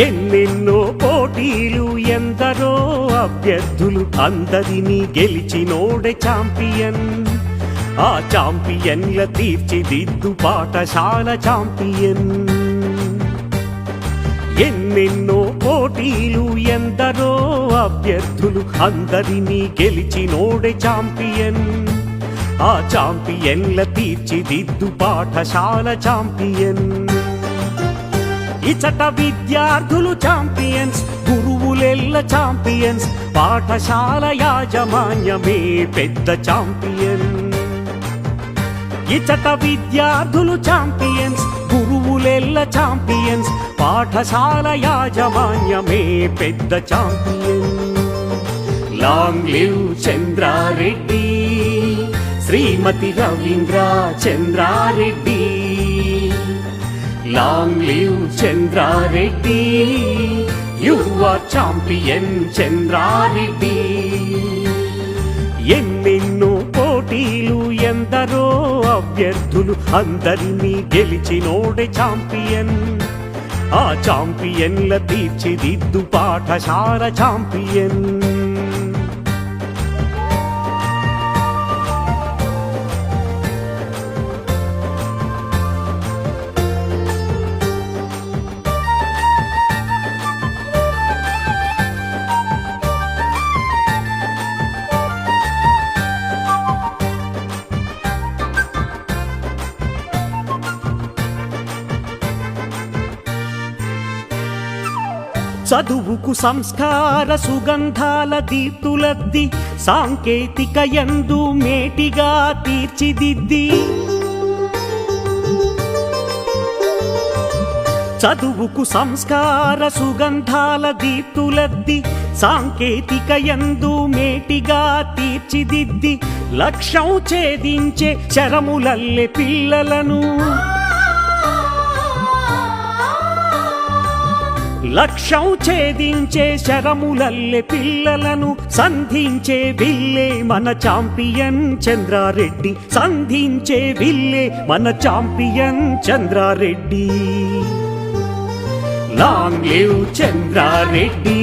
ఎన్నెన్నో పోటీలు ఎందరో అభ్యర్థులు అందరినీ గెలిచినోడే ఛాంపియన్. ఆ ఛాంపియన్ల తీర్చిదిద్దు పాఠశాల ఛాంపియన్. ఎన్నెన్నో పోటీలు ఎందరో అభ్యర్థులు అందరినీ గెలిచినోడే ఛాంపియన్. ఆ ఛాంపియన్ల తీర్చిదిద్దు పాఠశాల ఛాంపియన్. ఇచట విద్యార్థులు ఛాంపియన్స్, గురువులెల్ల ఛాంపియన్స్, పాఠశాల యాజమాన్యమే పెద్ద ఛాంపియన్. ఇచట విద్యార్థులు ఛాంపియన్స్, గురువులెల్ల ఛాంపియన్స్, పాఠశాల యాజమాన్యమే పెద్ద champion. Long live Chandra Reddy, Shrimati Ravindra Chandra Reddy. Long live Chandra Reddy, you are champion Chandra Reddy. ఎన్నెన్నో పోటీలు ఎందరో అభ్యర్థులు అందరినీ గెలిచినోడే ఛాంపియన్. ఆ ఛాంపియన్ల తీర్చిదిద్దు పాఠశాల ఛాంపియన్. చదువుకు సంస్కార సుగంధాల దీప్తులద్ది, సాంకేతిక యందు మేటిగా తీర్చిదిద్ది. చదువుకు సంస్కార సుగంధాల దీప్తులద్ది, సాంకేతిక యందు మేటిగా తీర్చిదిద్ది. లక్ష్యం ఛేదించే శరములల్లె పిల్లలను, లక్ష్యం ఛేదించే శరములల్లె పిల్లలను సంధించే విల్లే మన ఛాంపియన్ చంద్రారెడ్డి. సంధించే విల్లే మన champion Chandra Reddy. Long live Chandra Reddy,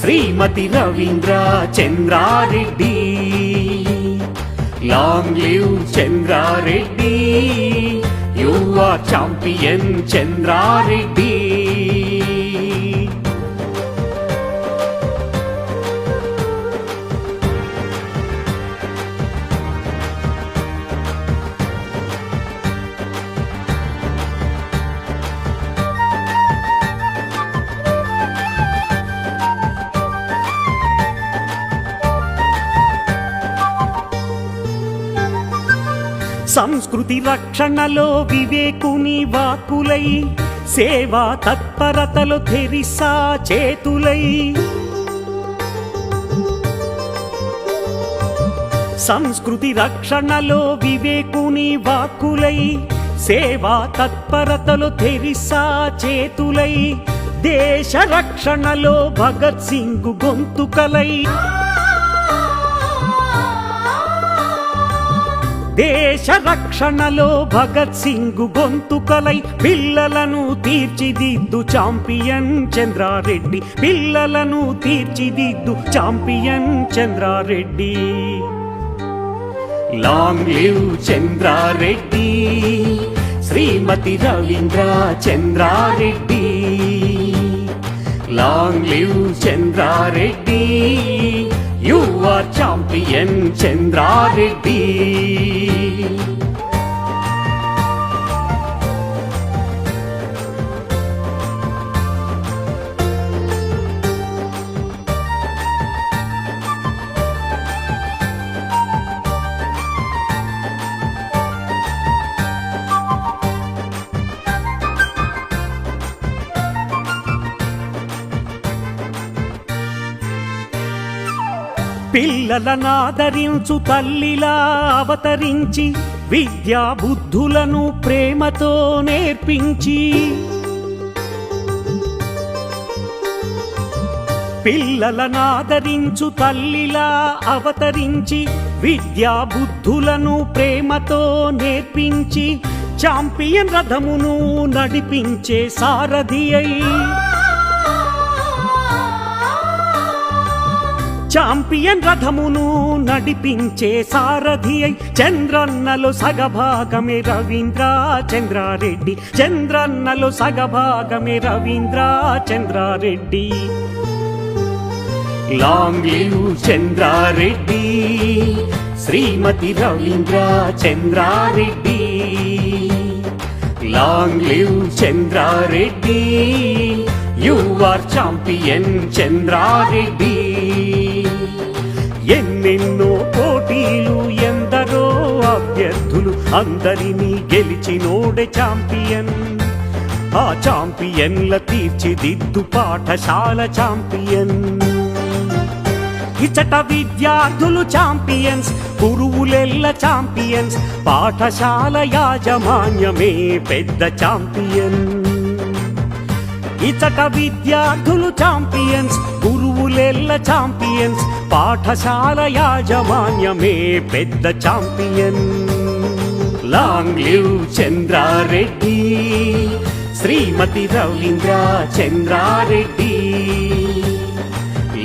Shrimati Ravindra Chandra Reddy. Long live Chandra Reddy, you are champion Chandrareddy. సంస్కృతి రక్షణలో వివేకుని వాక్కులై, సేవా తత్పరతలో తెరిసా చేతులై. సంస్కృతి రక్షణలో వివేకుని వాక్కులై, సేవా తత్పరతలో తెరిసా చేతులై. దేశ రక్షణలో భగత్ సింగ్ గొంతుకలై, దేశ రక్షణలో భగత్ సింగ్ గొంతుకలై. పిల్లలను తీర్చిదిద్దు ఛాంపియన్ చంద్రారెడ్డి, పిల్లలను తీర్చిదిద్దు champion Chandra Reddy. Long live Chandra Reddy, Shrimati Ravindra Chandra Reddy. Long live Chandra Reddy, you are champion Chandra Reddy. పిల్లలనాదరించు తల్లిలా అవతరించి, విద్యా బుద్ధులను ప్రేమతో నేర్పించి. పిల్లలనాదరించు తల్లిలా అవతరించి, విద్యా బుద్ధులను ప్రేమతో నేర్పించి. ఛాంపియన్ రథమును నడిపించే సారథి అయి, చాంపియన్ రథమును నడిపించే సారథి అయి చంద్రన్నలో సగభాగమే రవీంద్ర చంద్రారెడ్డి. చంద్రన్నలో సగభాగమే Ravindra Chandra Reddy. Long live Chandra Reddy, Shrimati Ravindra Chandra Reddy. Long live Chandra Reddy, you are champion Chandra Reddy. ఎన్నెన్నో పోటీలు ఎందరో అభ్యర్థులు అందరినీ గెలిచినోడే ఛాంపియన్. ఆ ఛాంపియన్ల తీర్చిదిద్దు పాఠశాల ఛాంపియన్. ఇచట విద్యార్థులు ఛాంపియన్స్, గురువులెల్ల ఛాంపియన్స్, పాఠశాల యాజమాన్యమే పెద్ద ఛాంపియన్. ఇచట విద్యార్థులు ఛాంపియన్స్, గురువులెల్ల ఛాంపియన్స్, పాఠశాల యాజమాన్యమే పెద్ద champion. Long live Chandra Reddy, Shrimati Ravindra Chandra Reddy.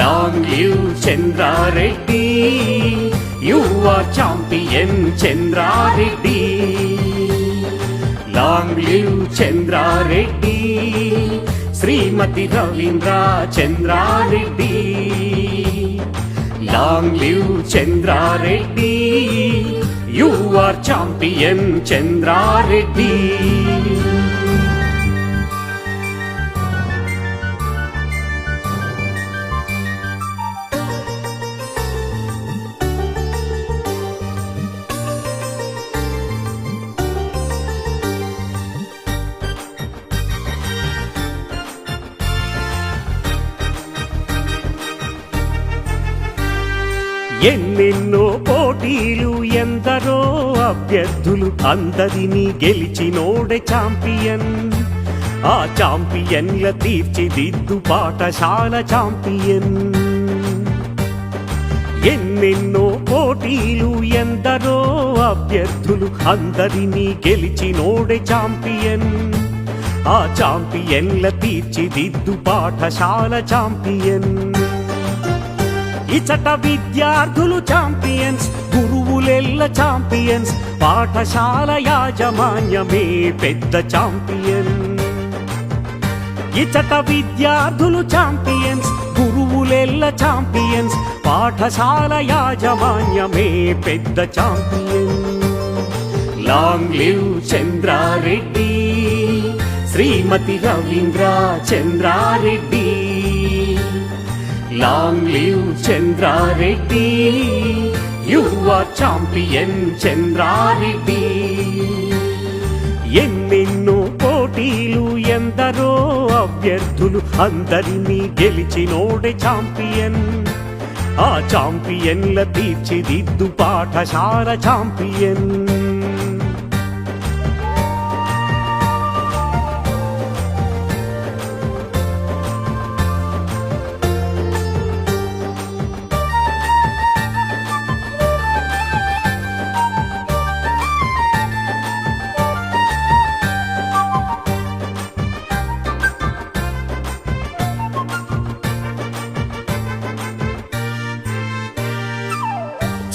Long live Chandra Reddy, you are champion Chandra Reddy. Long live Chandra Reddy, Shrimati Ravindra Chandra Reddy. Long live Chandra Reddy, you are champion Chandra Reddy. ఎన్నెన్నో పోటీలు ఎందరో అభ్యర్థులు అందరినీ గెలిచినోడే ఛాంపియన్. ఆ ఛాంపియన్ల తీర్చిదిద్దు పాఠశాల ఛాంపియన్. ఎన్నెన్నో పోటీలు ఎందరో అభ్యర్థులు అందరినీ గెలిచినోడే ఛాంపియన్. ఆ ఛాంపియన్ల తీర్చిదిద్దు పాఠశాల ఛాంపియన్. ఇచట విద్యార్థులు ఛాంపియన్స్, గురువులెల్ల ఛాంపియన్స్, పాఠశాల యాజమాన్యమే పెద్ద ఛాంపియన్. ఇచట విద్యార్థులు ఛాంపియన్స్, గురువులెల్ల ఛాంపియన్స్, పాఠశాల యాజమాన్యమే పెద్ద champion. Long live Chandra Reddy, Shrimati Ravindra Chandra Reddy. Long live Chandra Reddy, you are champion Chandra Reddy. ఎన్నెన్నో పోటీలు ఎందరో అభ్యర్థులు అందరినీ గెలిచినోడే ఛాంపియన్. ఆ ఛాంపియన్ల తీర్చిదిద్దు పాఠశాల ఛాంపియన్.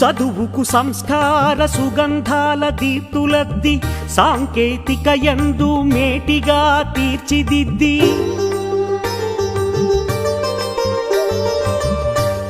చదువుకు సంస్కార సుగంధాల దీప్తులద్ది సాంకేతిక యందు మేటిగా తీర్చిదిద్ది.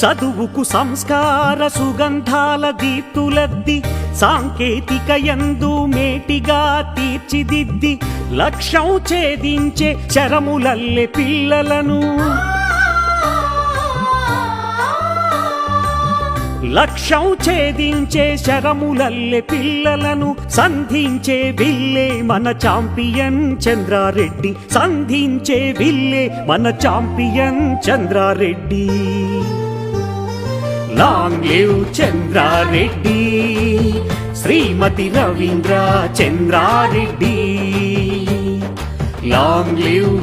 చదువుకు సంస్కార సుగంధాల దీప్తులద్ది సాంకేతిక యందు మేటిగా తీర్చిదిద్ది. లక్ష్యం ఛేదించే శరములల్లె పిల్లలను, లక్ష్యం ఛేదించే శరములల్లె పిల్లలను సంధించే విల్లే మన ఛాంపియన్ చంద్రారెడ్డి. సంధించే విల్లే మన champion Chandra Reddy. Long live Chandra Reddy, Shrimati Ravindra Chandra Reddy. Long live